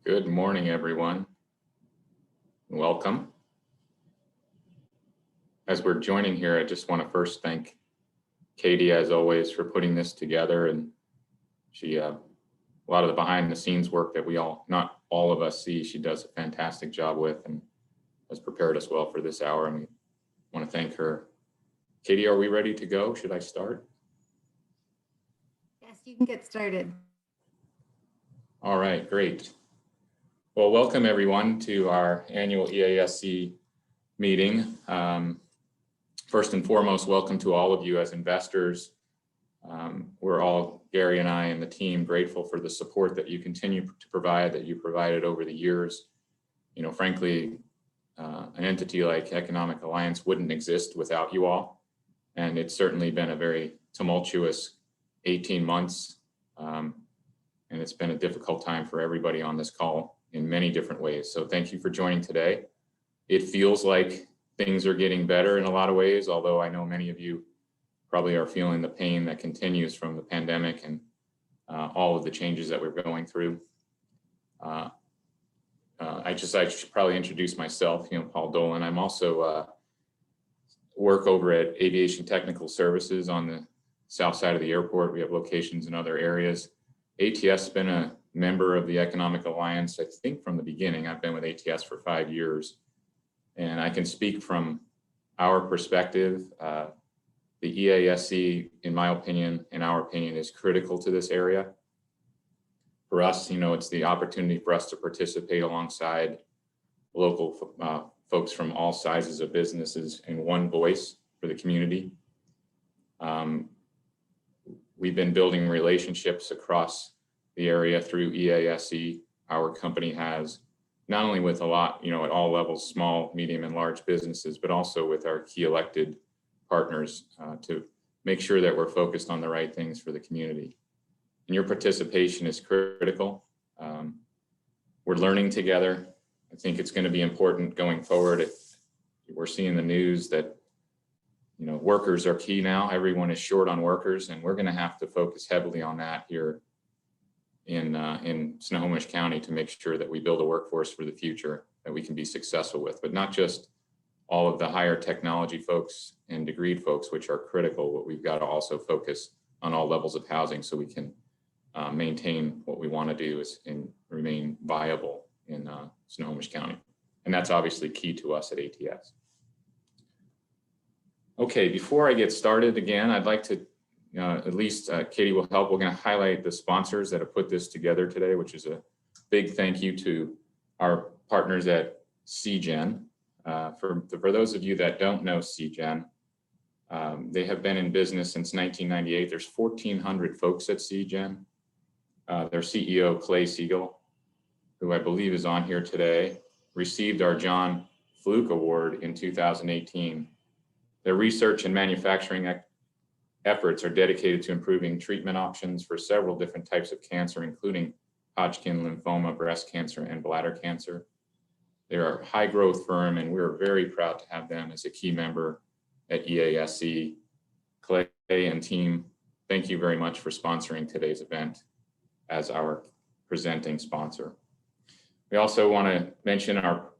Good morning, everyone. Welcome. As we're joining here, I just want to first thank Katie, as always, for putting this together. And she, a lot of the behind the scenes work that not all of us see, she does a fantastic job with and has prepared us well for this hour. And we want to thank her. Katie, are we ready to go? Should I start? Yes, you can get started. All right, great. Well, welcome everyone to our annual EASC meeting. First and foremost, welcome to all of you as investors. We're all, Gary and I and the team, grateful for the support that you continue to provide, that you provided over the years. You know, frankly, an entity like Economic Alliance wouldn't exist without you all. And it's certainly been a very tumultuous 18 months. And it's been a difficult time for everybody on this call in many different ways. So thank you for joining today. It feels like things are getting better in a lot of ways, although I know many of you probably are feeling the pain that continues from the pandemic and all of the changes that we're going through. I should probably introduce myself, Paul Dolan. I'm also work over at Aviation Technical Services on the south side of the airport. We have locations in other areas. ATS has been a member of the Economic Alliance, I think from the beginning. I've been with ATS for 5 years. And I can speak from our perspective. The EASC, in my opinion, in our opinion, is critical to this area. For us, it's the opportunity for us to participate alongside local folks from all sizes of businesses in one voice for the community. We've been building relationships across the area through EASC. Our company has, not only with a lot, at all levels, small, medium, and large businesses, but also with our key elected partners to make sure that we're focused on the right things for the community. And your participation is critical. We're learning together. I think it's going to be important going forward. We're seeing the news that workers are key now. Everyone is short on workers, and we're going to have to focus heavily on that here in Snohomish County to make sure that we build a workforce for the future that we can be successful with, but not just all of the higher technology folks and degreed folks, which are critical, but we've got to also focus on all levels of housing so we can maintain what we want to do and remain viable in Snohomish County. And that's obviously key to us at ATS. Okay, before I get started again, I'd like to, at least Katie will help. We're going to highlight the sponsors that have put this together today, which is a big thank you to our partners at CGen. For those of you that don't know CGen, they have been in business since 1998. There's 1,400 folks at CGen. Their CEO, Clay Siegel, who I believe is on here today, received our John Fluke Award in 2018. Their research and manufacturing efforts are dedicated to improving treatment options for several different types of cancer, including Hodgkin lymphoma, breast cancer, and bladder cancer. They are a high growth firm, and we're very proud to have them as a key member at EASC. Clay and team, thank you very much for sponsoring today's event as our presenting sponsor. We also want to mention our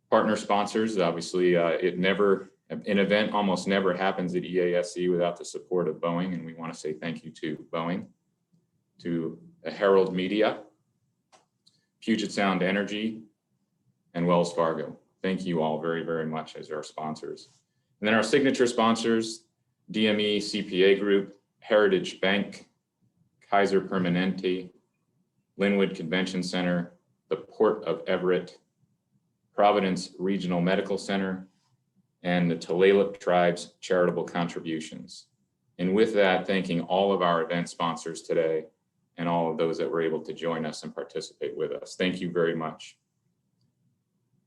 partner sponsors. Obviously, an event almost never happens at EASC without the support of Boeing, and we want to say thank you to Boeing, to the Herald Media, Puget Sound Energy, and Wells Fargo. Thank you all very, very much as our sponsors. And then our signature sponsors, DME CPA Group, Heritage Bank, Kaiser Permanente, Linwood Convention Center, the Port of Everett, Providence Regional Medical Center, and the Tulalip Tribe's charitable contributions. And with that, thanking all of our event sponsors today and all of those that were able to join us and participate with us. Thank you very much.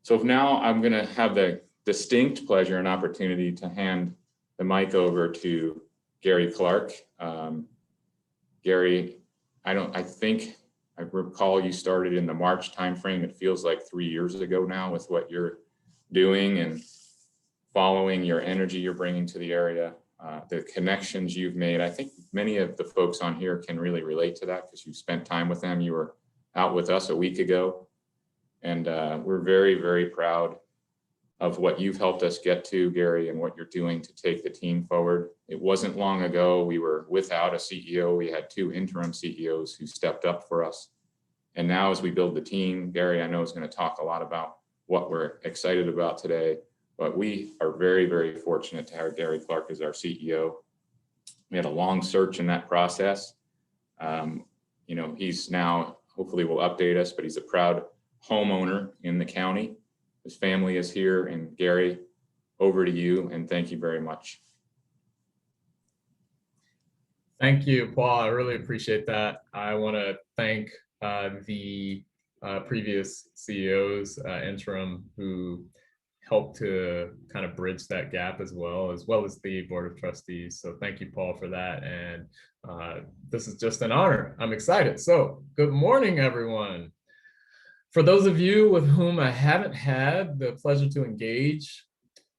So now I'm going to have the distinct pleasure and opportunity to hand the mic over to Gary Clark. Gary, I recall you started in the March timeframe. It feels like 3 years ago now with what you're doing and following your energy you're bringing to the area, the connections you've made. I think many of the folks on here can really relate to that because you spent time with them. You were out with us a week ago And we're very, very proud of what you've helped us get to, Gary, and what you're doing to take the team forward. It wasn't long ago we were without a CEO. We had 2 interim CEOs who stepped up for us. And now as we build the team, Gary, I know is going to talk a lot about what we're excited about today, but we are very, very fortunate to have Gary Clark as our CEO. We had a long search in that process. You know, he's now, hopefully will update us, but he's a proud homeowner in the county. His family is here, and Gary, over to you, and thank you very much. Thank you, Paul. I really appreciate that. I want to thank the previous CEOs, interim, who helped to kind of bridge that gap as well as the Board of Trustees. So thank you, Paul, for that. And this is just an honor. I'm excited. So good morning, everyone. For those of you with whom I haven't had the pleasure to engage,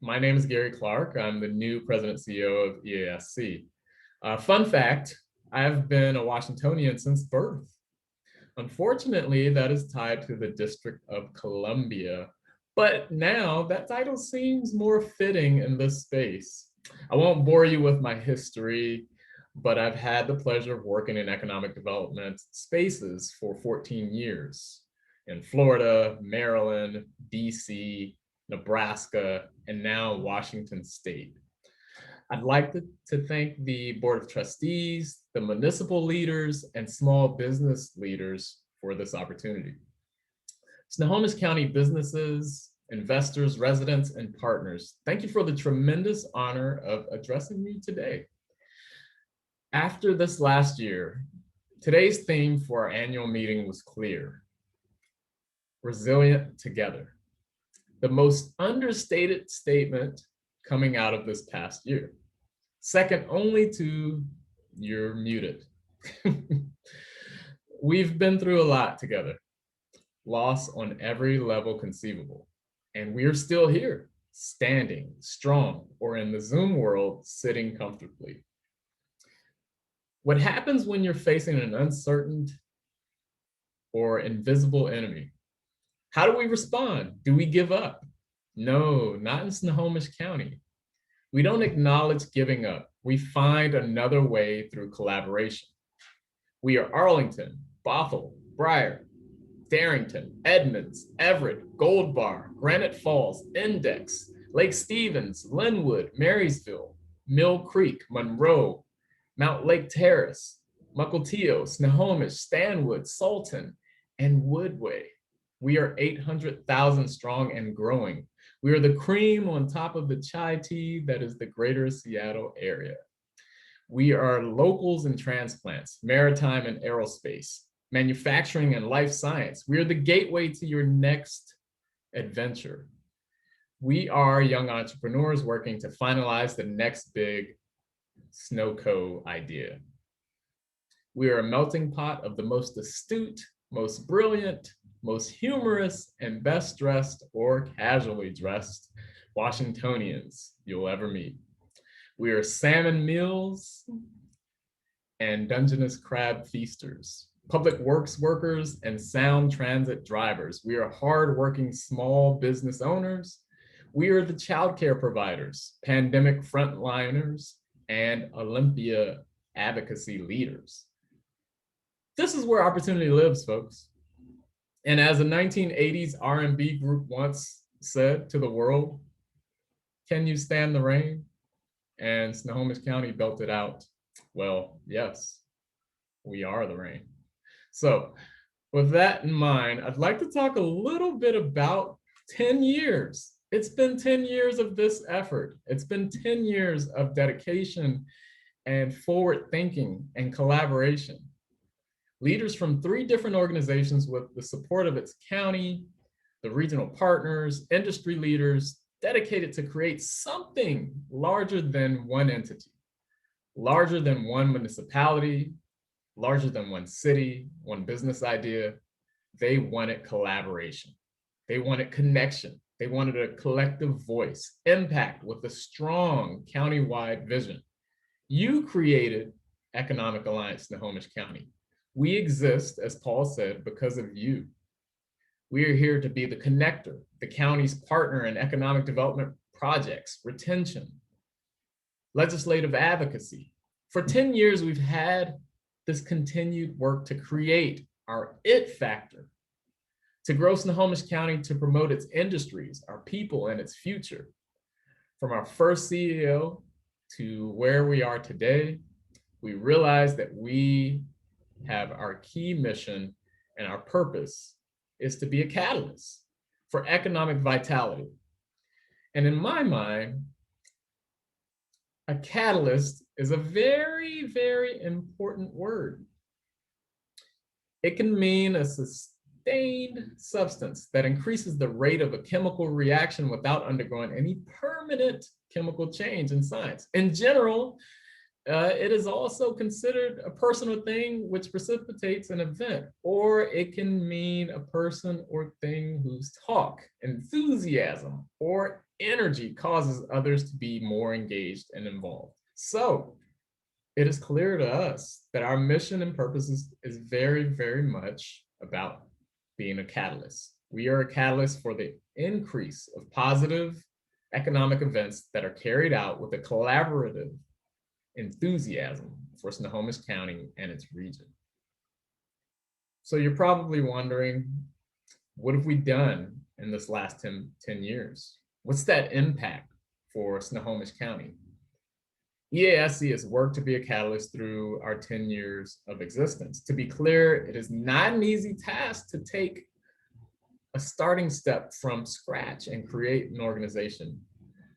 my name is Gary Clark. I'm the new President CEO of EASC. Fun fact, I've been a Washingtonian since birth. Unfortunately, that is tied to the District of Columbia, but now that title seems more fitting in this space. I won't bore you with my history, but I've had the pleasure of working in economic development spaces for 14 years in Florida, Maryland, DC, Nebraska, and now Washington State. I'd like to thank the Board of Trustees, the municipal leaders, and small business leaders for this opportunity. Snohomish County businesses, investors, residents, and partners, thank you for the tremendous honor of addressing me today. After this last year, today's theme for our annual meeting was clear: resilient together. The most understated statement coming out of this past year. Second only to you're muted. We've been through a lot together, loss on every level conceivable, and we're still here, standing strong, or in the Zoom world, sitting comfortably. What happens when you're facing an uncertain or invisible enemy? How do we respond? Do we give up? No, not in Snohomish County. We don't acknowledge giving up. We find another way through collaboration. We are Arlington, Bothell, Briar, Darrington, Edmonds, Everett, Gold Bar, Granite Falls, Index, Lake Stevens, Linwood, Marysville, Mill Creek, Monroe, Mount Lake Terrace, Mukilteo, Snohomish, Stanwood, Sultan, and Woodway. We are 800,000 strong and growing. We are the cream on top of the chai tea that is the greater Seattle area. We are locals and transplants, maritime and aerospace, manufacturing and life science. We are the gateway to your next adventure. We are young entrepreneurs working to finalize the next big SNOCO idea. We are a melting pot of the most astute, most brilliant, most humorous, and best dressed or casually dressed Washingtonians you'll ever meet. We are salmon meals and Dungeness crab feasters, public works workers, and sound transit drivers. We are hardworking small business owners. We are the childcare providers, pandemic frontliners, and Olympia advocacy leaders. This is where opportunity lives, folks. And as a 1980s R&B group once said to the world, can you stand the rain? And Snohomish County belted out, well, yes, we are the rain. So with that in mind, I'd like to talk a little bit about 10 years. It's been 10 years of this effort. It's been 10 years of dedication and forward thinking and collaboration. Leaders from 3 different organizations with the support of its county, the regional partners, industry leaders, dedicated to create something larger than one entity, larger than one municipality, larger than one city, one business idea. They wanted collaboration. They wanted connection. They wanted a collective voice, impact with a strong countywide vision. You created Economic Alliance Snohomish County. We exist, as Paul said, because of you. We are here to be the connector, the county's partner in economic development projects, retention, legislative advocacy. For 10 years, we've had this continued work to create our it factor, to grow Snohomish County, to promote its industries, our people, and its future. From our first CEO to where we are today, we realize that we have our key mission, and our purpose is to be a catalyst for economic vitality. And in my mind, a catalyst is a very, very important word. It can mean a sustained substance that increases the rate of a chemical reaction without undergoing any permanent chemical change in science. In general, it is also considered a personal thing which precipitates an event, or it can mean a person or thing whose talk, enthusiasm, or energy causes others to be more engaged and involved. So it is clear to us that our mission and purpose is very, very much about being a catalyst. We are a catalyst for the increase of positive economic events that are carried out with a collaborative enthusiasm for Snohomish County and its region. So you're probably wondering, what have we done in this last 10 years? What's that impact for Snohomish County? EASC has worked to be a catalyst through our 10 years of existence. To be clear, it is not an easy task to take a starting step from scratch and create an organization,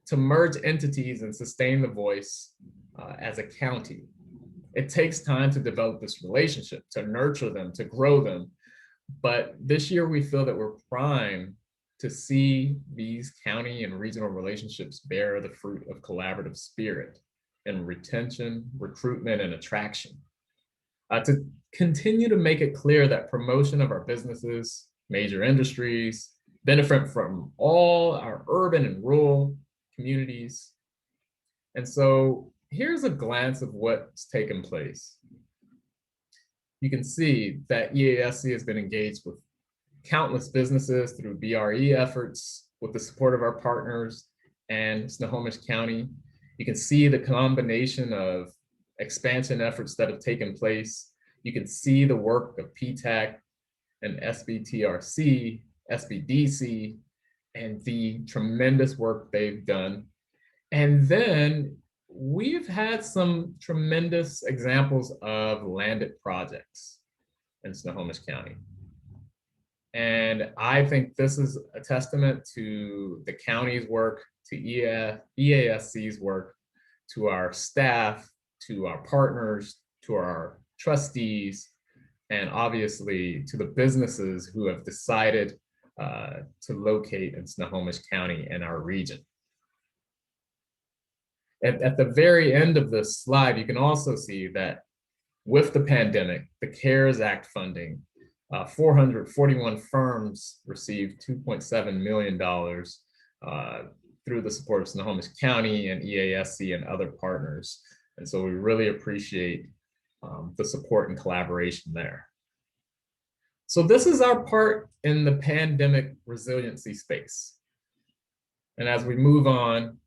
to merge entities and sustain the voice as a county. It takes time to develop this relationship, to nurture them, to grow them. But this year we feel that we're primed to see these county and regional relationships bear the fruit of collaborative spirit and retention, recruitment, and attraction. To continue to make it clear that promotion of our businesses, major industries, benefit from all our urban and rural communities. And so here's a glance of what's taken place. You can see that EASC has been engaged with countless businesses through BRE efforts with the support of our partners and Snohomish County. You can see the combination of expansion efforts that have taken place. You can see the work of PTAC and SBTRC, SBDC, and the tremendous work they've done. And then we've had some tremendous examples of landed projects in Snohomish County. And I think this is a testament to the county's work, to EASC's work, to our staff, to our partners, to our trustees, and obviously to the businesses who have decided to locate in Snohomish County and our region. At the very end of this slide, you can also see that with the pandemic, the CARES Act funding, 441 firms received $2.7 million through the support of Snohomish County and EASC and other partners. And so we really appreciate the support and collaboration there. So this is our part in the pandemic resiliency space. And as we move on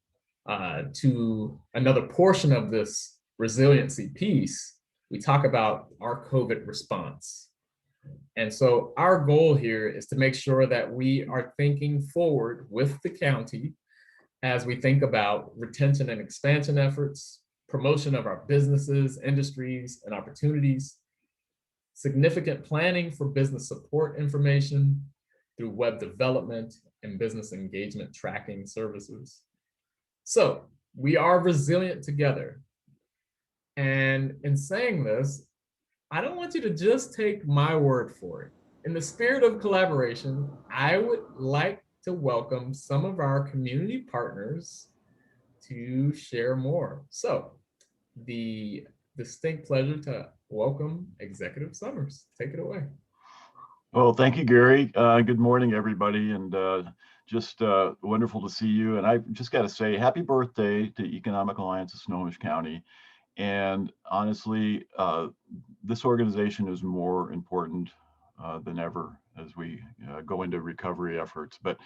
to another portion of this resiliency piece, we talk about our COVID response. And so our goal here is to make sure that we are thinking forward with the county as we think about retention and expansion efforts, promotion of our businesses, industries, and opportunities, significant planning for business support information through web development and business engagement tracking services. So we are resilient together. And in saying this, I don't want you to just take my word for it. In the spirit of collaboration, I would like to welcome some of our community partners to share more. So the distinct pleasure to welcome Executive Summers. Take it away. Well, thank you, Gary. Good morning, everybody, and just wonderful to see you. And I just got to say, happy birthday to Economic Alliance of Snohomish County. And honestly, this organization is more important than ever as we go into recovery efforts. But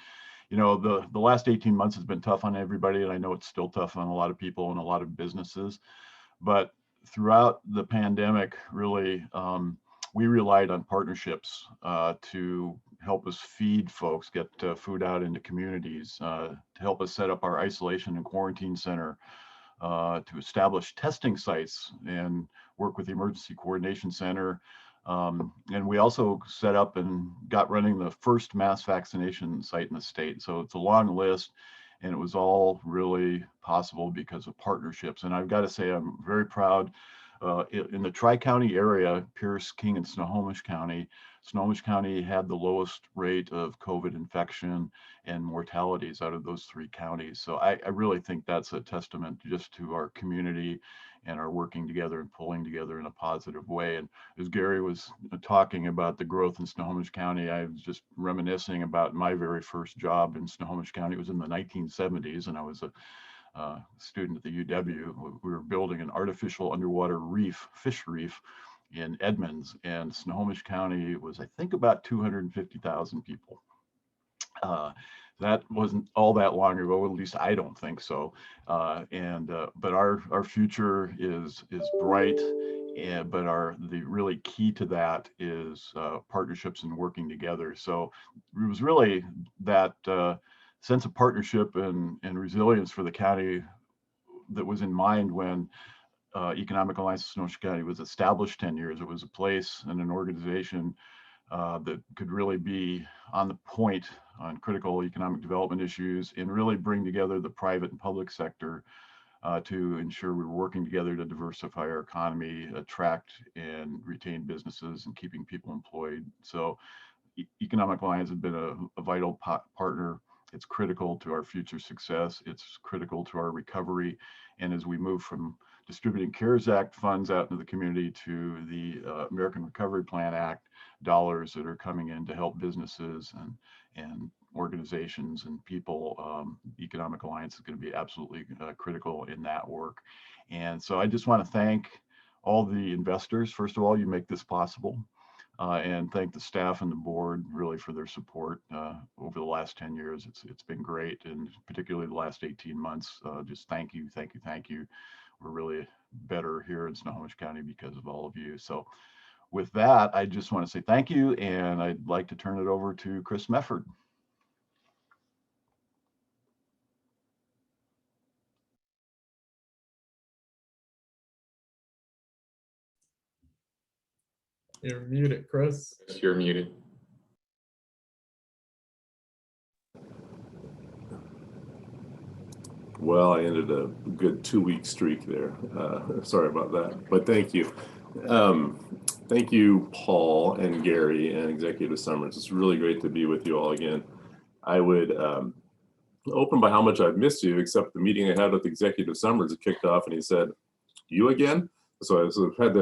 you know, the last 18 months has been tough on everybody, and I know it's still tough on a lot of people and a lot of businesses. But throughout the pandemic, really, we relied on partnerships to help us feed folks, get food out into communities, to help us set up our isolation and quarantine center, to establish testing sites and work with the Emergency Coordination Center. And we also set up and got running the first mass vaccination site in the state. So it's a long list, and it was all really possible because of partnerships. And I've got to say, I'm very proud. In the Tri-County area, Pierce, King, and Snohomish County had the lowest rate of COVID infection and mortalities out of those three counties. So I really think that's a testament just to our community and our working together and pulling together in a positive way. And as Gary was talking about the growth in Snohomish County, I was just reminiscing about my very first job in Snohomish County. It was in the 1970s, and I was a student at the UW. We were building an artificial underwater reef, fish reef, in Edmonds, and Snohomish County was, I think, about 250,000 people. That wasn't all that long ago, at least I don't think so. But our future is bright, but the really key to that is partnerships and working together. So it was really that sense of partnership and resilience for the county that was in mind when Economic Alliance of Snohomish County was established 10 years. It was a place and an organization that could really be on the point on critical economic development issues and really bring together the private and public sector to ensure we were working together to diversify our economy, attract and retain businesses, and keeping people employed. So Economic Alliance has been a vital partner. It's critical to our future success. It's critical to our recovery. And as we move from distributing CARES Act funds out into the community to the American Recovery Plan Act dollars that are coming in to help businesses and organizations and people, Economic Alliance is going to be absolutely critical in that work. And so I just want to thank all the investors. First of all, you make this possible. And thank the staff and the board really for their support over the last 10 years. It's been great, and particularly the last 18 months. Just thank you. We're really better here in Snohomish County because of all of you. So with that, I just want to say thank you, and I'd like to turn it over to Chris Mefford. You're muted, Chris. You're muted. Well, I ended a good 2-week streak there. Sorry about that, but thank you. Thank you, Paul and Gary and Executive Summers. It's really great to be with you all again. I would open by how much I've missed you, except the meeting I had with Executive Summers, it kicked off and he said, "You again?" So I sort of had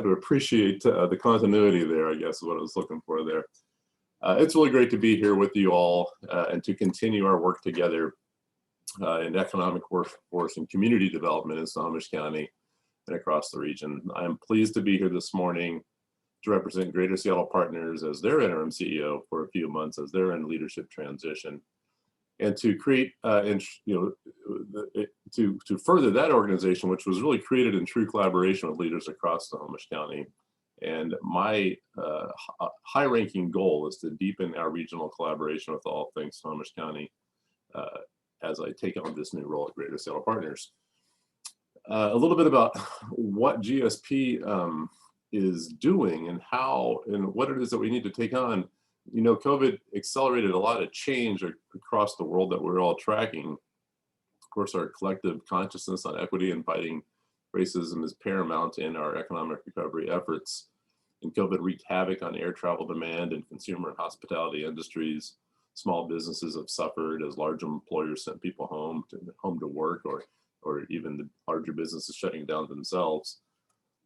to appreciate the continuity there, I guess is what I was looking for there. It's really great to be here with you all and to continue our work together in economic workforce and community development in Snohomish County and across the region. I am pleased to be here this morning to represent Greater Seattle Partners as their interim CEO for a few months as they're in leadership transition, and to create to further that organization, which was really created in true collaboration with leaders across Snohomish County. And my high-ranking goal is to deepen our regional collaboration with all things Snohomish County as I take on this new role at Greater Seattle Partners. A little bit about what GSP is doing and how and what it is that we need to take on. You know, COVID accelerated a lot of change across the world that we're all tracking. Of course, our collective consciousness on equity and fighting racism is paramount in our economic recovery efforts. And COVID wreaked havoc on air travel demand and consumer and hospitality industries. Small businesses have suffered as large employers sent people home to work, or even the larger businesses shutting down themselves.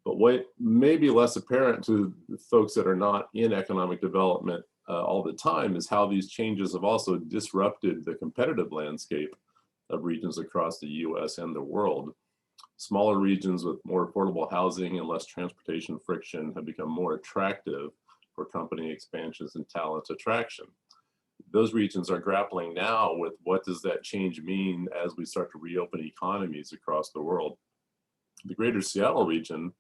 But what may be less apparent to folks that are not in economic development all the time is how these changes have also disrupted the competitive landscape of regions across the US and the world. Smaller regions with more affordable housing and less transportation friction have become more attractive for company expansions and talent attraction. Those regions are grappling now with what does that change mean as we start to reopen economies across the world. The greater Seattle region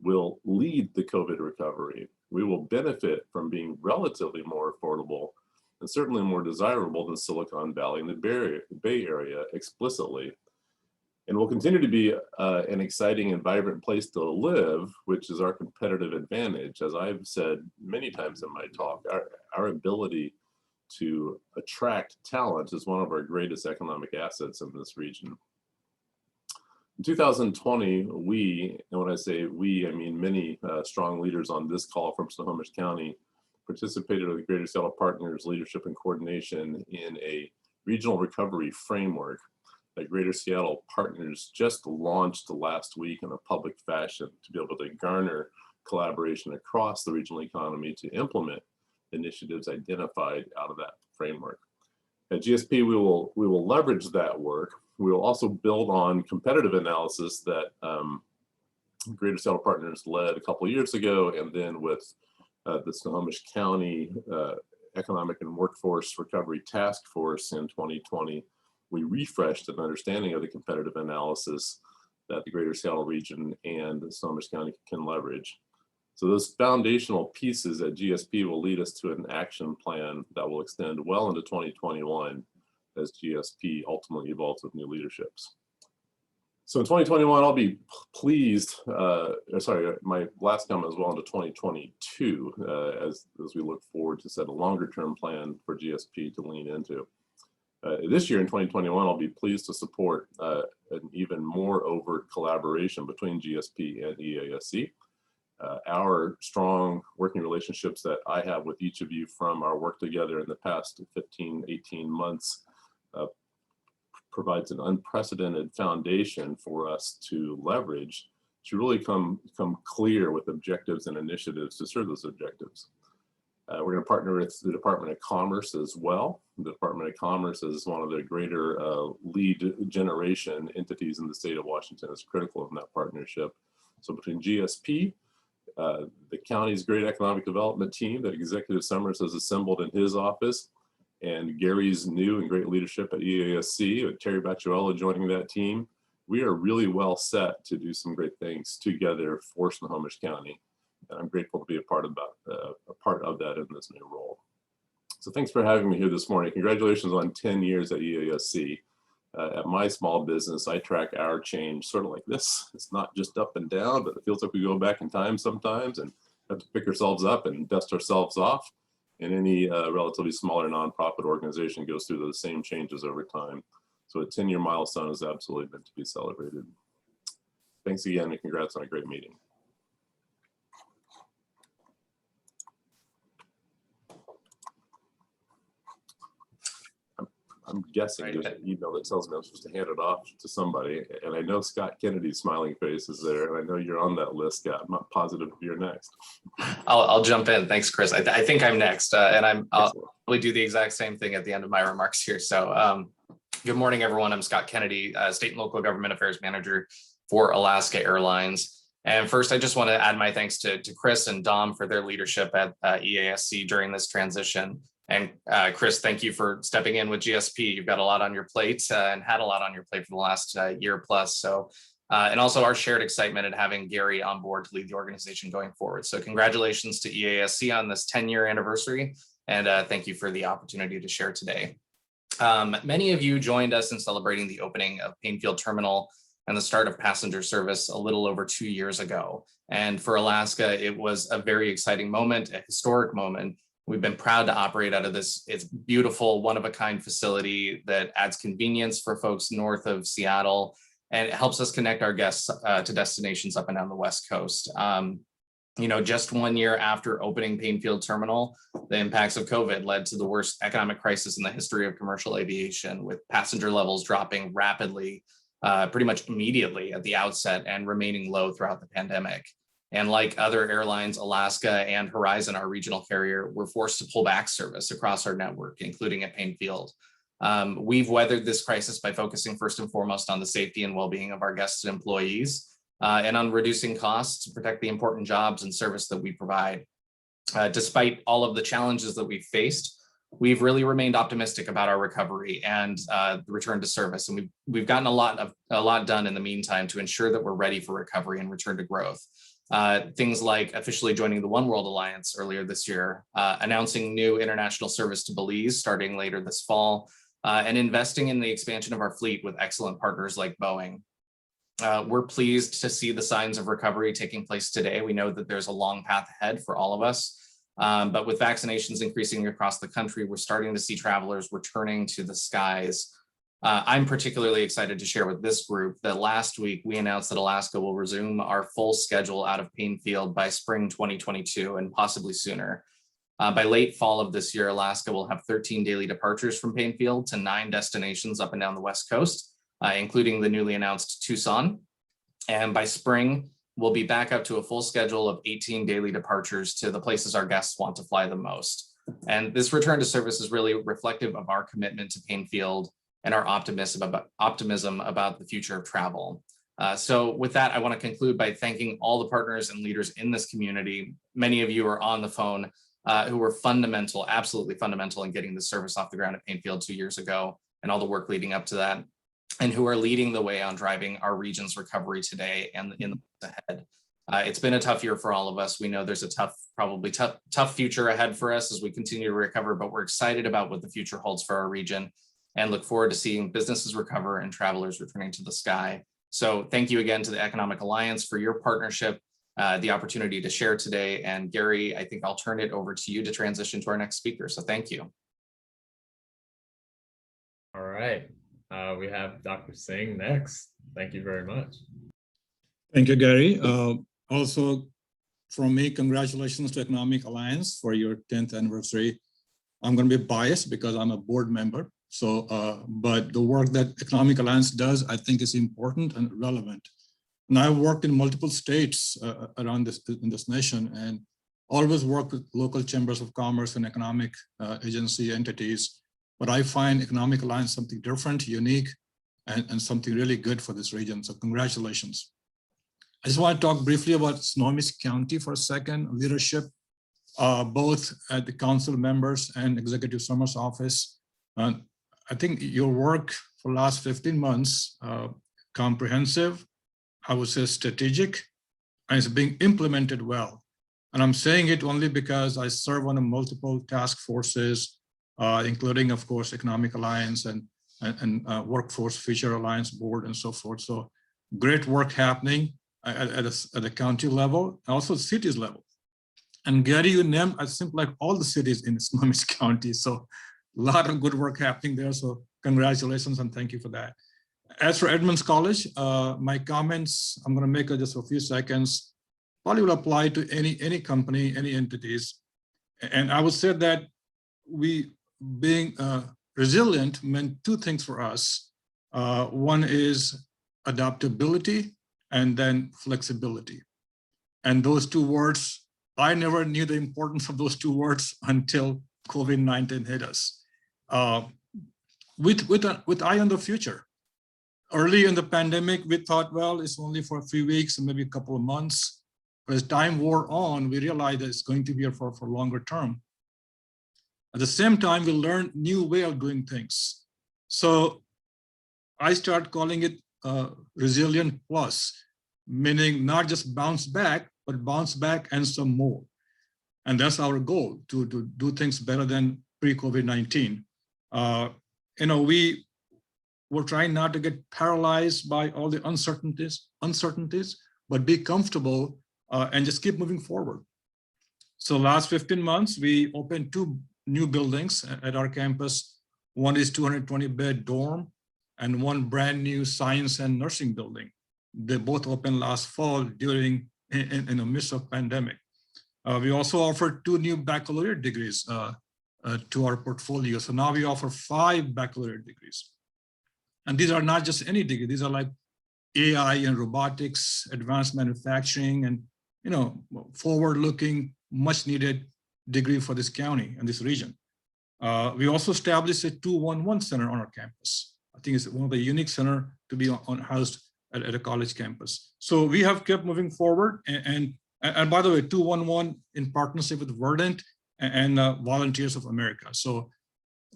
will lead the COVID recovery. We will benefit from being relatively more affordable and certainly more desirable than Silicon Valley and the Bay Area explicitly. And will continue to be an exciting and vibrant place to live, which is our competitive advantage. As I've said many times in my talk, our ability to attract talent is one of our greatest economic assets in this region. In 2020, we, and when I say we, I mean many strong leaders on this call from Snohomish County, participated with the Greater Seattle Partners Leadership and Coordination in a regional recovery framework that Greater Seattle Partners just launched last week in a public fashion to be able to garner collaboration across the regional economy to implement initiatives identified out of that framework. At GSP, we will leverage that work. We will also build on competitive analysis that Greater Seattle Partners led a couple of years ago, and then with the Snohomish County Economic and Workforce Recovery Task Force in 2020, we refreshed an understanding of the competitive analysis that the Greater Seattle region and Snohomish County can leverage. So those foundational pieces at GSP will lead us to an action plan that will extend well into 2021 as GSP ultimately evolves with new leaderships. So in 2021, I'll be pleased, my last comment as well into 2022 as we look forward to set a longer term plan for GSP to lean into. This year in 2021, I'll be pleased to support an even more overt collaboration between GSP and EASC. Our strong working relationships that I have with each of you from our work together in the past 15, 18 months provides an unprecedented foundation for us to leverage to really come clear with objectives and initiatives to serve those objectives. We're going to partner with the Department of Commerce as well. The Department of Commerce is one of the greater lead generation entities in the state of Washington. Is critical in that partnership. So between GSP, the county's great economic development team that Executive Summers has assembled in his office, and Gary's new and great leadership at EASC, with Terry Bacciuello joining that team, we are really well set to do some great things together for Snohomish County. And I'm grateful to be a part of that in this new role. So thanks for having me here this morning. Congratulations on 10 years at EASC. At my small business, I track our change sort of like this. It's not just up and down, but it feels like we go back in time sometimes and have to pick ourselves up and dust ourselves off. And any relatively smaller nonprofit organization goes through those same changes over time. So a 10-year milestone is absolutely meant to be celebrated. Thanks again, and congrats on a great meeting. I'm guessing there's an email that tells me I'm supposed to hand it off to somebody. And I know Scott Kennedy's smiling face is there. And I know you're on that list, Scott. I'm not positive if you're next. I'll jump in. Thanks, Chris. I think I'm next. And I'll probably do the exact same thing at the end of my remarks here. So good morning, everyone. I'm Scott Kennedy, State and Local Government Affairs Manager for Alaska Airlines. And first, I just want to add my thanks to Chris and Dom for their leadership at EASC during this transition. And Chris, thank you for stepping in with GSP. You've got a lot on your plate and had a lot on your plate for the last year plus. So, and also our shared excitement at having Gary on board to lead the organization going forward. So congratulations to EASC on this 10-year anniversary. And thank you for the opportunity to share today. Many of you joined us in celebrating the opening of Painfield Terminal and the start of passenger service a little over 2 years ago. And for Alaska, it was a very exciting moment, a historic moment. We've been proud to operate out of this. It's beautiful, one-of-a-kind facility that adds convenience for folks north of Seattle, and it helps us connect our guests to destinations up and down the West Coast. Just 1 year after opening Painfield Terminal, the impacts of COVID led to the worst economic crisis in the history of commercial aviation, with passenger levels dropping rapidly, pretty much immediately at the outset and remaining low throughout the pandemic. And like other airlines, Alaska and Horizon, our regional carrier, were forced to pull back service across our network, including at Painfield. We've weathered this crisis by focusing first and foremost on the safety and well-being of our guests and employees, and on reducing costs to protect the important jobs and service that we provide. Despite all of the challenges that we've faced, we've really remained optimistic about our recovery and the return to service. And we've gotten a lot done in the meantime to ensure that we're ready for recovery and return to growth. Things like officially joining the One World Alliance earlier this year, announcing new international service to Belize starting later this fall, and investing in the expansion of our fleet with excellent partners like Boeing. We're pleased to see the signs of recovery taking place today. We know that there's a long path ahead for all of us. But with vaccinations increasing across the country, we're starting to see travelers returning to the skies. I'm particularly excited to share with this group that last week we announced that Alaska will resume our full schedule out of Painfield by spring 2022 and possibly sooner. By late fall of this year, Alaska will have 13 daily departures from Painfield to 9 destinations up and down the West Coast, including the newly announced Tucson. And by spring, we'll be back up to a full schedule of 18 daily departures to the places our guests want to fly the most. And this return to service is really reflective of our commitment to Painfield and our optimism about the future of travel. So with that, I want to conclude by thanking all the partners and leaders in this community. Many of you are on the phone who were fundamental, absolutely fundamental in getting the service off the ground at Painfield 2 years ago and all the work leading up to that, and who are leading the way on driving our region's recovery today and in the months ahead. It's been a tough year for all of us. We know there's a probably tough future ahead for us as we continue to recover, but we're excited about what the future holds for our region and look forward to seeing businesses recover and travelers returning to the sky. So thank you again to the Economic Alliance for your partnership, the opportunity to share today. And Gary, I think I'll turn it over to you to transition to our next speaker. So thank you. All right. We have Dr. Singh next. Thank you very much. Thank you, Gary. Also, from me, congratulations to Economic Alliance for your 10th anniversary. I'm going to be biased because I'm a board member. So, but the work that Economic Alliance does, I think is important and relevant. And I've worked in multiple states around in this nation and always worked with local chambers of commerce and economic agency entities. But I find Economic Alliance something different, unique, and something really good for this region. So congratulations. I just want to talk briefly about Snohomish County for a second, leadership, both at the council members and Executive Summer's office. I think your work for the last 15 months, comprehensive, I would say strategic, and it's being implemented well. And I'm saying it only because I serve on multiple task forces, including, of course, Economic Alliance and Workforce Future Alliance Board and so forth. So great work happening at the county level, also cities level. And Gary, you named, I think, like all the cities in Snohomish County. So a lot of good work happening there. So congratulations and thank you for that. As for Edmonds College, my comments, I'm going to make just a few seconds, probably will apply to any company, any entities. And I would say that we being resilient meant two things for us. One is adaptability and then flexibility. And those two words, I never knew the importance of those two words until COVID-19 hit us. With eye on the future. Early in the pandemic, we thought, well, it's only for a few weeks and maybe a couple of months. But as time wore on, we realized that it's going to be for longer term. At the same time, we learned new way of doing things. So I start calling it resilient plus, meaning not just bounce back, but bounce back and some more. And that's our goal, to do things better than pre-COVID-19. We're trying not to get paralyzed by all the uncertainties, but be comfortable and just keep moving forward. So last 15 months, we opened 2 new buildings at our campus. One is 220-bed dorm and one brand new science and nursing building. They both opened last fall in the midst of pandemic. We also offered 2 new baccalaureate degrees to our portfolio. So now we offer 5 baccalaureate degrees. And these are not just any degree. These are like AI and robotics, advanced manufacturing, and forward-looking, much-needed degree for this county and this region. We also established a 211 center on our campus. I think it's one of the unique center to be housed at a college campus. So we have kept moving forward, and And by the way, 211 in partnership with Verdant and Volunteers of America. So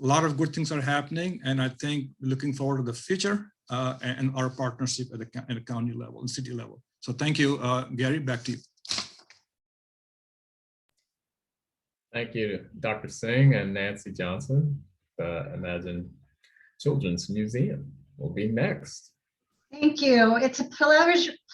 a lot of good things are happening, and I think looking forward to the future and our partnership at the county level and city level. So thank you, Gary, back to you. Thank you, Dr. Singh and Nancy Johnson. Imagine Children's Museum will be next. Thank you. It's a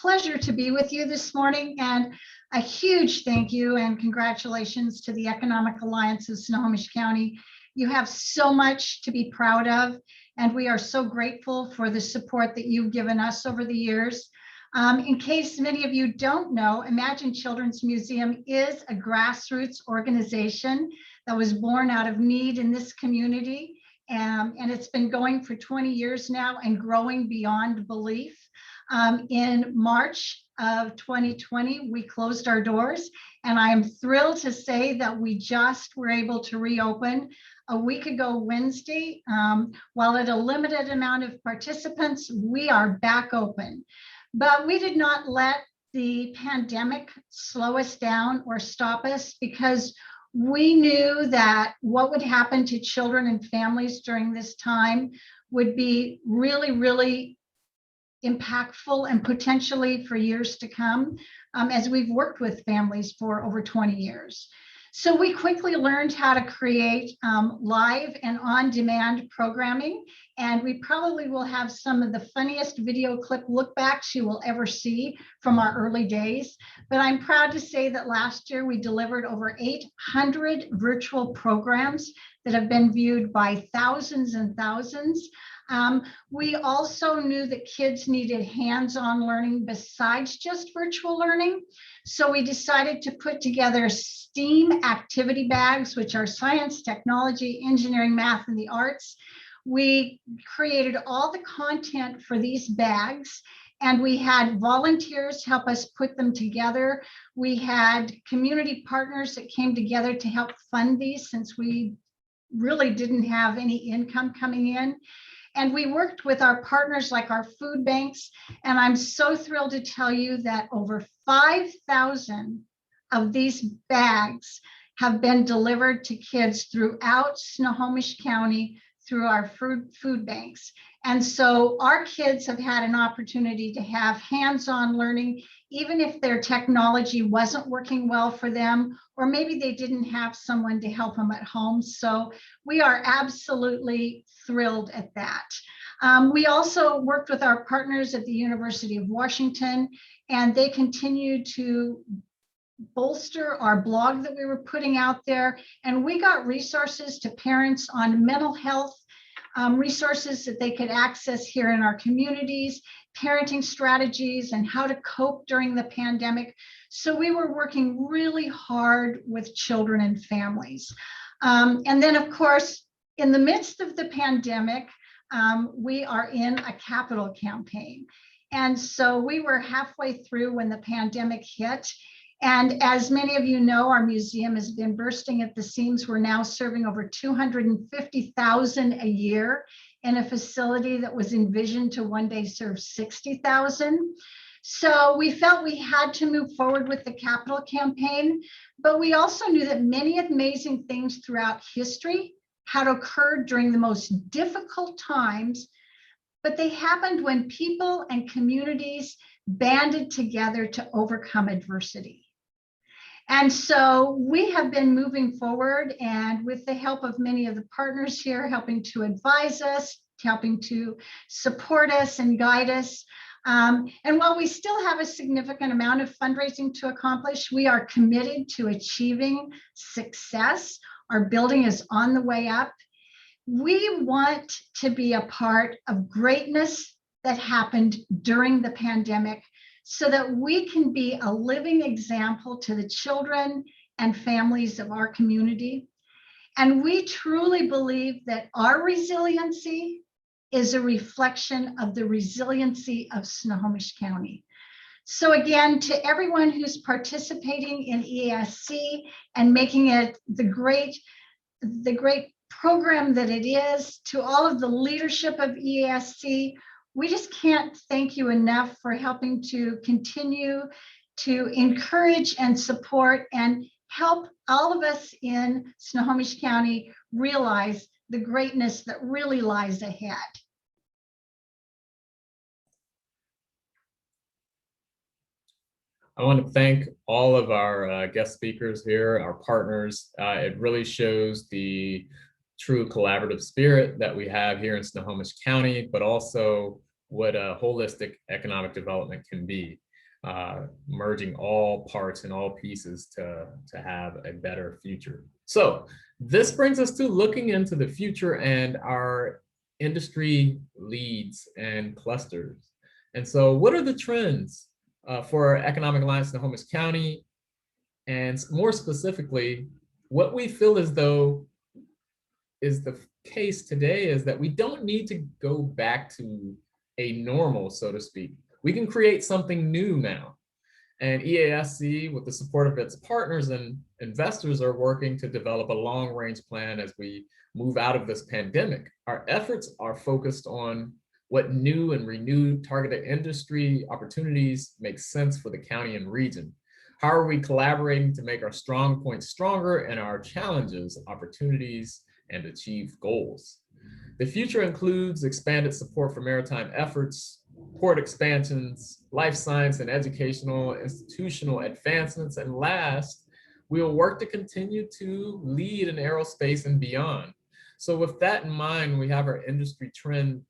pleasure to be with you this morning, and a huge thank you and congratulations to the Economic Alliance of Snohomish County. You have so much to be proud of, and we are so grateful for the support that you've given us over the years. In case many of you don't know, Imagine Children's Museum is a grassroots organization that was born out of need in this community. And it's been going for 20 years now and growing beyond belief. In March of 2020, we closed our doors, and I am thrilled to say that we just were able to reopen a week ago Wednesday. While at a limited amount of participants, we are back open. But we did not let the pandemic slow us down or stop us, because we knew that what would happen to children and families during this time would be really, really impactful and potentially for years to come, as we've worked with families for over 20 years. So we quickly learned how to create live and on-demand programming, and we probably will have some of the funniest video clip lookbacks you will ever see from our early days. But I'm proud to say that last year we delivered over 800 virtual programs that have been viewed by thousands and thousands. We also knew that kids needed hands-on learning besides just virtual learning. So we decided to put together STEAM activity bags, which are science, technology, engineering, math, and the arts. We created all the content for these bags, and we had volunteers help us put them together. We had community partners that came together to help fund these, since we really didn't have any income coming in. And we worked with our partners like our food banks. And I'm so thrilled to tell you that over 5,000 of these bags have been delivered to kids throughout Snohomish County through our food banks. And so our kids have had an opportunity to have hands-on learning, even if their technology wasn't working well for them, or maybe they didn't have someone to help them at home. So we are absolutely thrilled at that. We also worked with our partners at the University of Washington, and they continue to bolster our blog that we were putting out there. And we got resources to parents on mental health, resources that they could access here in our communities, parenting strategies, and how to cope during the pandemic. So we were working really hard with children and families. And then, of course, in the midst of the pandemic, we are in a capital campaign. And so we were halfway through when the pandemic hit. And as many of you know, our museum has been bursting at the seams. We're now serving over 250,000 a year in a facility that was envisioned to one day serve 60,000. So we felt we had to move forward with the capital campaign, but we also knew that many amazing things throughout history had occurred during the most difficult times, but they happened when people and communities banded together to overcome adversity. And so we have been moving forward, and with the help of many of the partners here, helping to advise us, helping to support us and guide us. And while we still have a significant amount of fundraising to accomplish, we are committed to achieving success. Our building is on the way up. We want to be a part of greatness that happened during the pandemic, so that we can be a living example to the children and families of our community. And we truly believe that our resiliency is a reflection of the resiliency of Snohomish County. So again, to everyone who's participating in EASC and making it the great program that it is, to all of the leadership of EASC, we just can't thank you enough for helping to continue to encourage and support and help all of us in Snohomish County realize the greatness that really lies ahead. I want to thank all of our guest speakers here, our partners. It really shows the true collaborative spirit that we have here in Snohomish County, but also what a holistic economic development can be, merging all parts and all pieces to have a better future. So this brings us to looking into the future and our industry leads and clusters. And so what are the trends for Economic Alliance Snohomish County? And more specifically, what we feel as though is the case today is that we don't need to go back to a normal, so to speak. We can create something new now. And EASC, with the support of its partners and investors, are working to develop a long-range plan as we move out of this pandemic. Our efforts are focused on what new and renewed targeted industry opportunities make sense for the county and region. How are we collaborating to make our strong points stronger and our challenges opportunities and achieve goals? The future includes expanded support for maritime efforts, port expansions, life science and educational institutional advancements, and last, we will work to continue to lead in aerospace and beyond. So with that in mind, we have our industry trend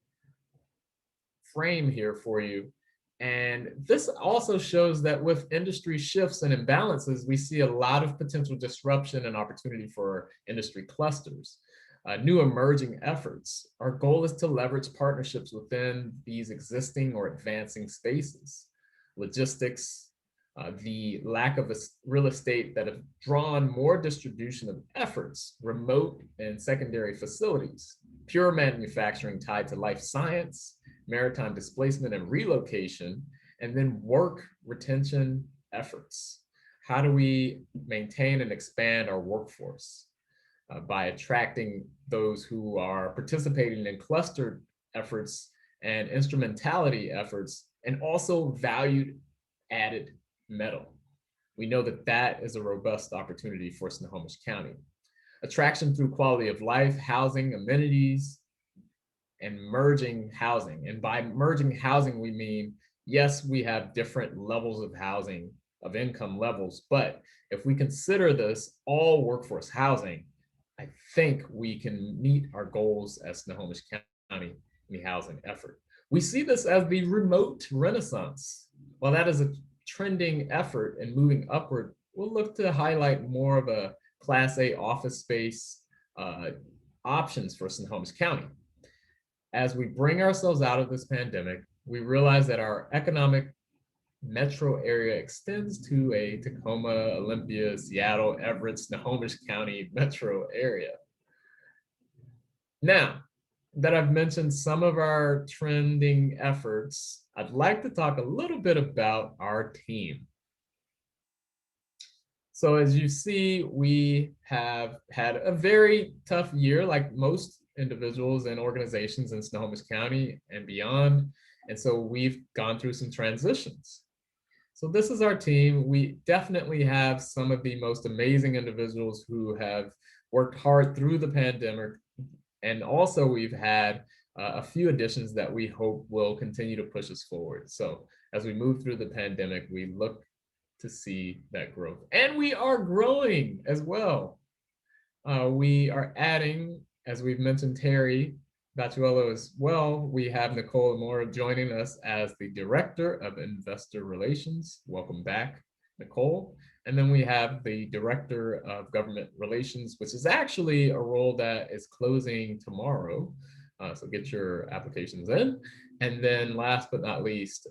frame here for you. And this also shows that with industry shifts and imbalances, we see a lot of potential disruption and opportunity for industry clusters. New emerging efforts. Our goal is to leverage partnerships within these existing or advancing spaces. Logistics, the lack of real estate that have drawn more distribution of efforts, remote and secondary facilities, pure manufacturing tied to life science, maritime displacement and relocation, and then work retention efforts. How do we maintain and expand our workforce? By attracting those who are participating in clustered efforts and instrumentality efforts, and also valued added metal. We know that that is a robust opportunity for Snohomish County. Attraction through quality of life, housing, amenities, and merging housing. And by merging housing, we mean, yes, we have different levels of housing, of income levels, but if we consider this all workforce housing, I think we can meet our goals as Snohomish County in the housing effort. We see this as the remote renaissance. While that is a trending effort and moving upward, we'll look to highlight more of a Class A office space options for Snohomish County. As we bring ourselves out of this pandemic, we realize that our economic metro area extends to a Tacoma, Olympia, Seattle, Everett, Snohomish County metro area. Now that I've mentioned some of our trending efforts, I'd like to talk a little bit about our team. So as you see, we have had a very tough year, like most individuals and organizations in Snohomish County and beyond. And so we've gone through some transitions. So this is our team. We definitely have some of the most amazing individuals who have worked hard through the pandemic. And also we've had a few additions that we hope will continue to push us forward. So as we move through the pandemic, we look to see that growth. And we are growing as well. We are adding, as we've mentioned, Terry Batuello as well. We have Nicole Amora joining us as the Director of Investor Relations. Welcome back, Nicole. And then we have the Director of Government Relations, which is actually a role that is closing tomorrow. So get your applications in. And then last but not least,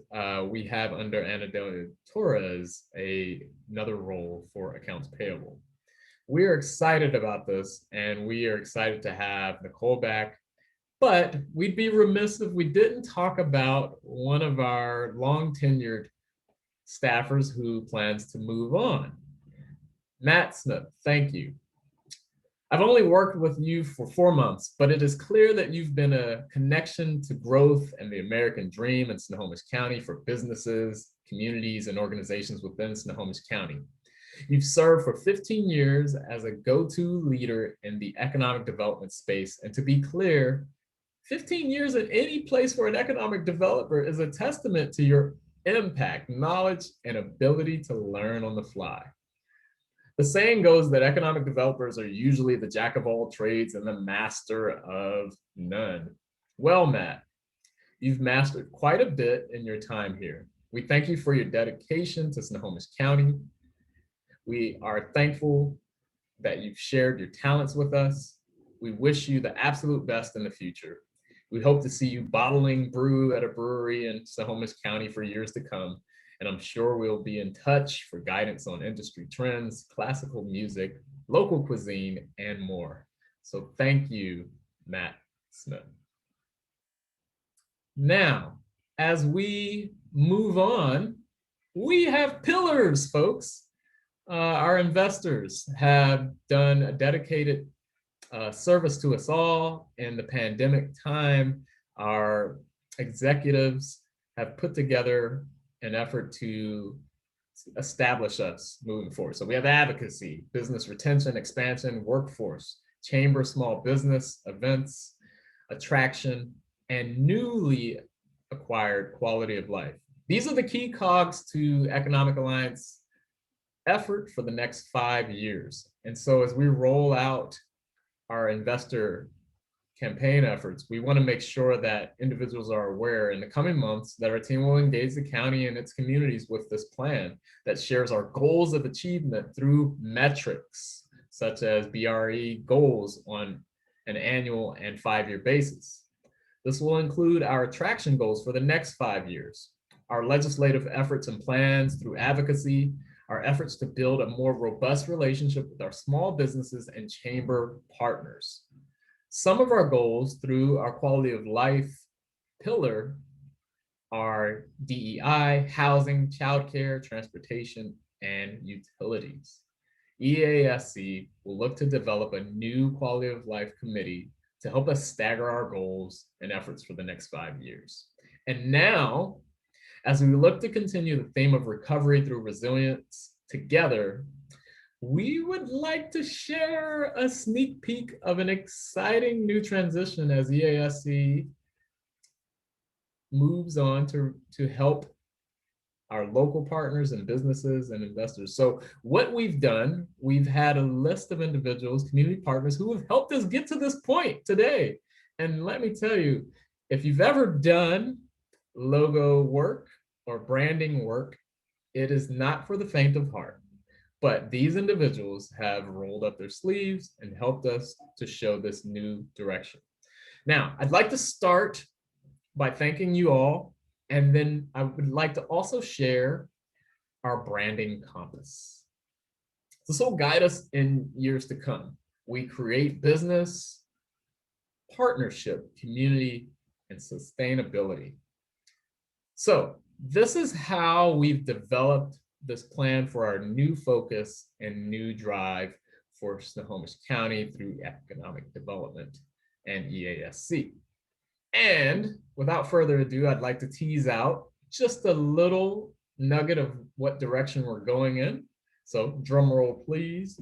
we have under Anadelia Torres, another role for accounts payable. We are excited about this, and we are excited to have Nicole back. But we'd be remiss if we didn't talk about one of our long tenured staffers who plans to move on. Matt Smith, thank you. I've only worked with you for 4 months, but it is clear that you've been a connection to growth and the American dream in Snohomish County for businesses communities, and organizations within Snohomish County. You've served for 15 years as a go-to leader in the economic development space. And to be clear, 15 years in any place for an economic developer is a testament to your impact, knowledge, and ability to learn on the fly. The saying goes that economic developers are usually the jack of all trades and the master of none. Well, Matt, you've mastered quite a bit in your time here. We thank you for your dedication to Snohomish County. We are thankful that you've shared your talents with us. We wish you the absolute best in the future. We hope to see you bottling brew at a brewery in Snohomish County for years to come. And I'm sure we'll be in touch for guidance on industry trends, classical music, local cuisine, and more. So thank you, Matt Smith. Now, as we move on, we have pillars, folks. Our investors have done a dedicated service to us all in the pandemic time. Our executives have put together an effort to establish us moving forward. So we have advocacy, business retention, expansion, workforce, chamber, small business, events, attraction, and newly acquired quality of life. These are the key cogs to Economic Alliance effort for the next 5 years. And so as we roll out our investor campaign efforts, we want to make sure that individuals are aware in the coming months that our team will engage the county and its communities with this plan that shares our goals of achievement through metrics, such as BRE goals on an annual and 5-year basis. This will include our attraction goals for the next 5 years, our legislative efforts and plans through advocacy, our efforts to build a more robust relationship with our small businesses and chamber partners. Some of our goals through our quality of life pillar are DEI, housing, childcare, transportation, and utilities. EASC will look to develop a new quality of life committee to help us stagger our goals and efforts for the next 5 years. And now, as we look to continue the theme of recovery through resilience together, we would like to share a sneak peek of an exciting new transition as EASC moves on to help our local partners and businesses and investors. So what we've done, we've had a list of individuals, community partners who have helped us get to this point today. And let me tell you, if you've ever done logo work or branding work, it is not for the faint of heart. But these individuals have rolled up their sleeves and helped us to show this new direction. Now, I'd like to start by thanking you all, and then I would like to also share our branding compass. This will guide us in years to come. We create business, partnership, community, and sustainability. So this is how we've developed this plan for our new focus and new drive for Snohomish County through economic development and EASC. And without further ado, I'd like to tease out just a little nugget of what direction we're going in. So drum roll, please.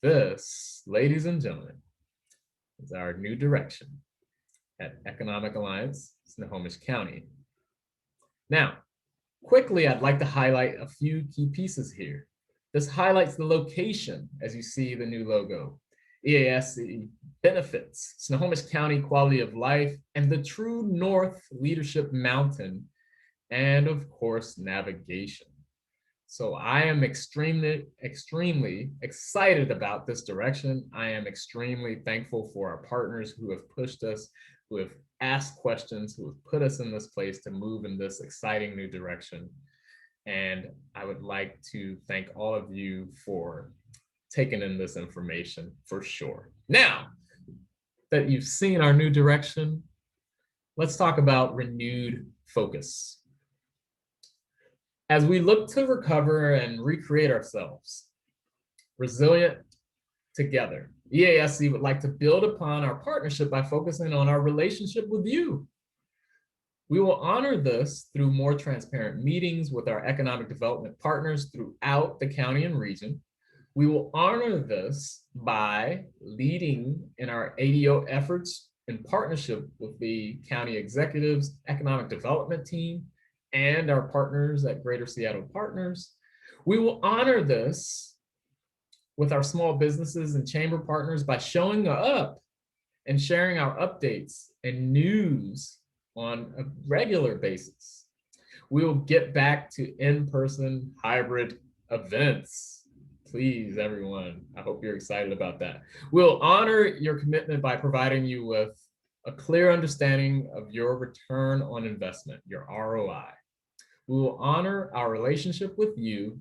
This, ladies and gentlemen, is our new direction at Economic Alliance, Snohomish County. Now, quickly, I'd like to highlight a few key pieces here. This highlights the location, as you see the new logo. EASC benefits, Snohomish County quality of life, and the True North Leadership Mountain, and of course, navigation. So I am extremely excited about this direction. I am extremely thankful for our partners who have pushed us, who have asked questions, who have put us in this place to move in this exciting new direction. And I would like to thank all of you for taking in this information for sure. Now that you've seen our new direction, let's talk about renewed focus. As we look to recover and recreate ourselves, resilient together, EASC would like to build upon our partnership by focusing on our relationship with you. We will honor this through more transparent meetings with our economic development partners throughout the county and region. We will honor this by leading in our ADO efforts in partnership with the county executives, economic development team, and our partners at Greater Seattle Partners. We will honor this with our small businesses and chamber partners by showing up and sharing our updates and news on a regular basis. We will get back to in-person hybrid events. Please, everyone, I hope you're excited about that. We'll honor your commitment by providing you with a clear understanding of your return on investment, your ROI. We will honor our relationship with you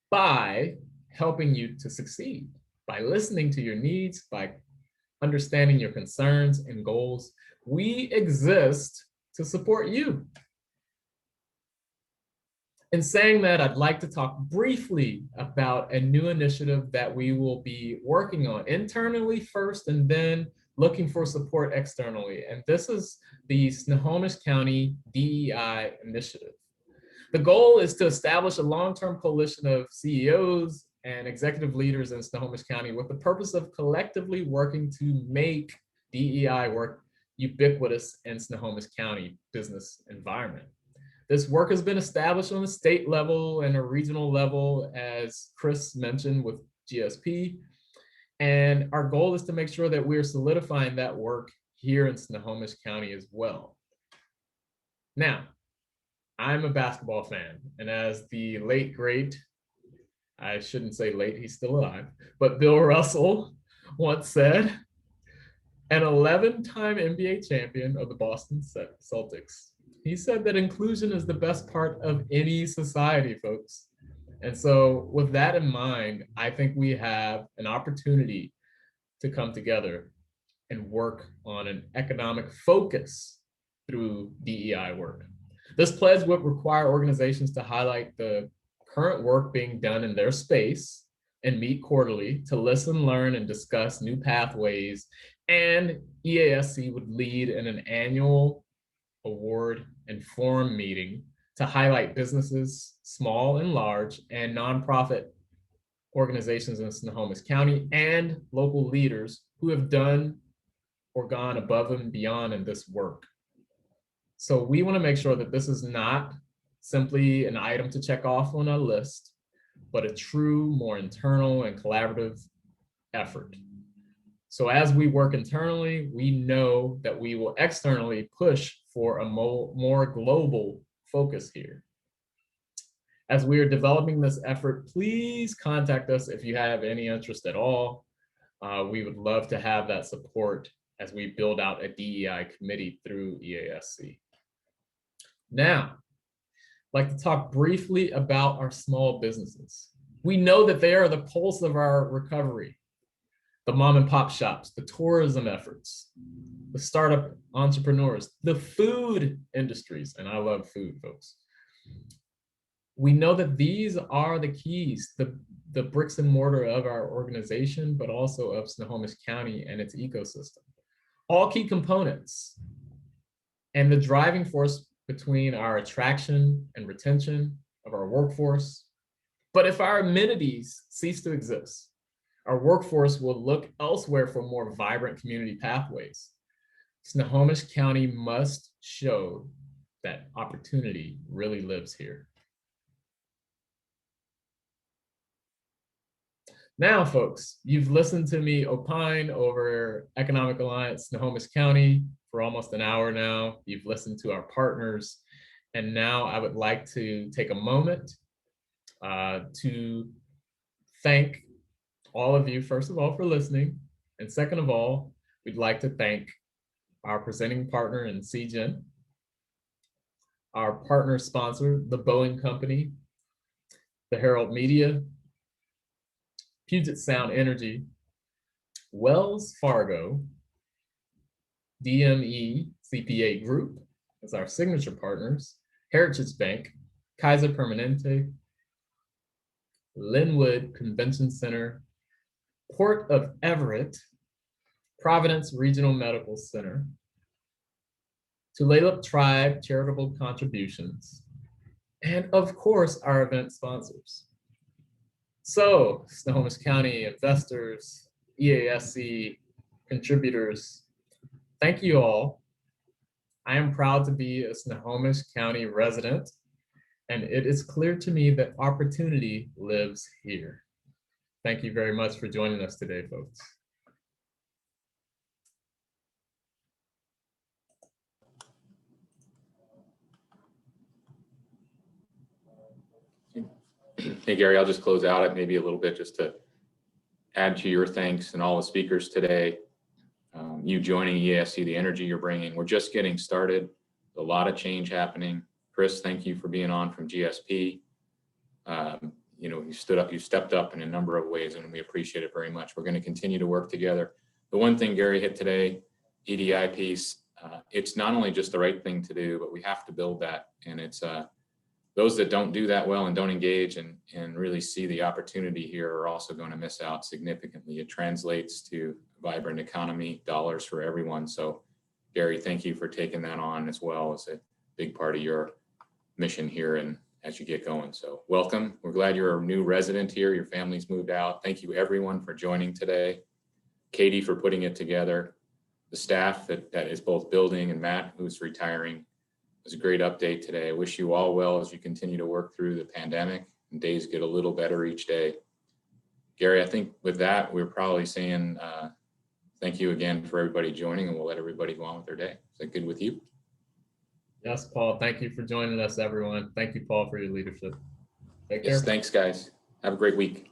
by helping you to succeed, by listening to your needs, by understanding your concerns and goals. We exist to support you. In saying that, I'd like to talk briefly about a new initiative that we will be working on internally first and then looking for support externally. And this is the Snohomish County DEI initiative. The goal is to establish a long-term coalition of CEOs and executive leaders in Snohomish County with the purpose of collectively working to make DEI work ubiquitous in Snohomish County business environment. This work has been established on the state level and a regional level, as Chris mentioned, with GSP. And our goal is to make sure that we're solidifying that work here in Snohomish County as well. Now, I'm a basketball fan, and as the late great, I shouldn't say late, he's still alive, but Bill Russell once said, an 11-time NBA champion of the Boston Celtics. He said that inclusion is the best part of any society, folks. And so with that in mind, I think we have an opportunity to come together and work on an economic focus through DEI work. This pledge would require organizations to highlight the current work being done in their space and meet quarterly to listen, learn, and discuss new pathways. And EASC would lead in an annual award and forum meeting to highlight businesses, small and large, and nonprofit organizations in Snohomish County and local leaders who have done or gone above and beyond in this work. So we want to make sure that this is not simply an item to check off on a list, but a true, more internal and collaborative effort. So as we work internally, we know that we will externally push for a more global focus here. As we are developing this effort, please contact us if you have any interest at all. We would love to have that support as we build out a DEI committee through EASC. Now, I'd like to talk briefly about our small businesses. We know that they are the pulse of our recovery. The mom and pop shops, the tourism efforts, the startup entrepreneurs, the food industries, and I love food, folks. We know that these are the keys, the bricks and mortar of our organization, but also of Snohomish County and its ecosystem. All key components and the driving force between our attraction and retention of our workforce. But if our amenities cease to exist, our workforce will look elsewhere for more vibrant community pathways. Snohomish County must show that opportunity really lives here. Now, folks, you've listened to me opine over Economic Alliance Snohomish County for almost an hour now. You've listened to our partners. And now I would like to take a moment to thank all of you, first of all, for listening. And second of all, we'd like to thank our presenting partner in CGen, our partner sponsor, the Boeing Company, the Herald Media, Puget Sound Energy, Wells Fargo, DME CPA Group as our signature partners, Heritage Bank, Kaiser Permanente, Linwood Convention Center, Port of Everett, Providence Regional Medical Center, to Laylup Tribe charitable contributions, and of course, our event sponsors. So, Snohomish County investors, EASC contributors, thank you all. I am proud to be a Snohomish County resident, and it is clear to me that opportunity lives here. Thank you very much for joining us today, folks. Hey, Gary, I'll just close out it maybe a little bit just to add to your thanks and all the speakers today. You joining EASC, the energy you're bringing. We're just getting started. A lot of change happening. Chris, thank you for being on from GSP. You know, you stepped up in a number of ways, and we appreciate it very much. We're going to continue to work together. The one thing Gary hit today, EDI piece, it's not only just the right thing to do, but we have to build that. And it's those that don't do that well and don't engage and really see the opportunity here are also going to miss out significantly. It translates to a vibrant economy, dollars for everyone. So Gary, thank you for taking that on as well as a big part of your mission here and as you get going. So welcome. We're glad you're a new resident here. Your family's moved out. Thank you everyone for joining today. Katie for putting it together. The staff that is both building and Matt, who's retiring. It was a great update today. I wish you all well as you continue to work through the pandemic and days get a little better each day. Gary, I think with that, we're probably saying thank you again for everybody joining, and we'll let everybody go on with their day. Is that good with you? Yes, Paul, thank you for joining us, everyone. Thank you, Paul, for your leadership. Take care. Yes, thanks, guys. Have a great week.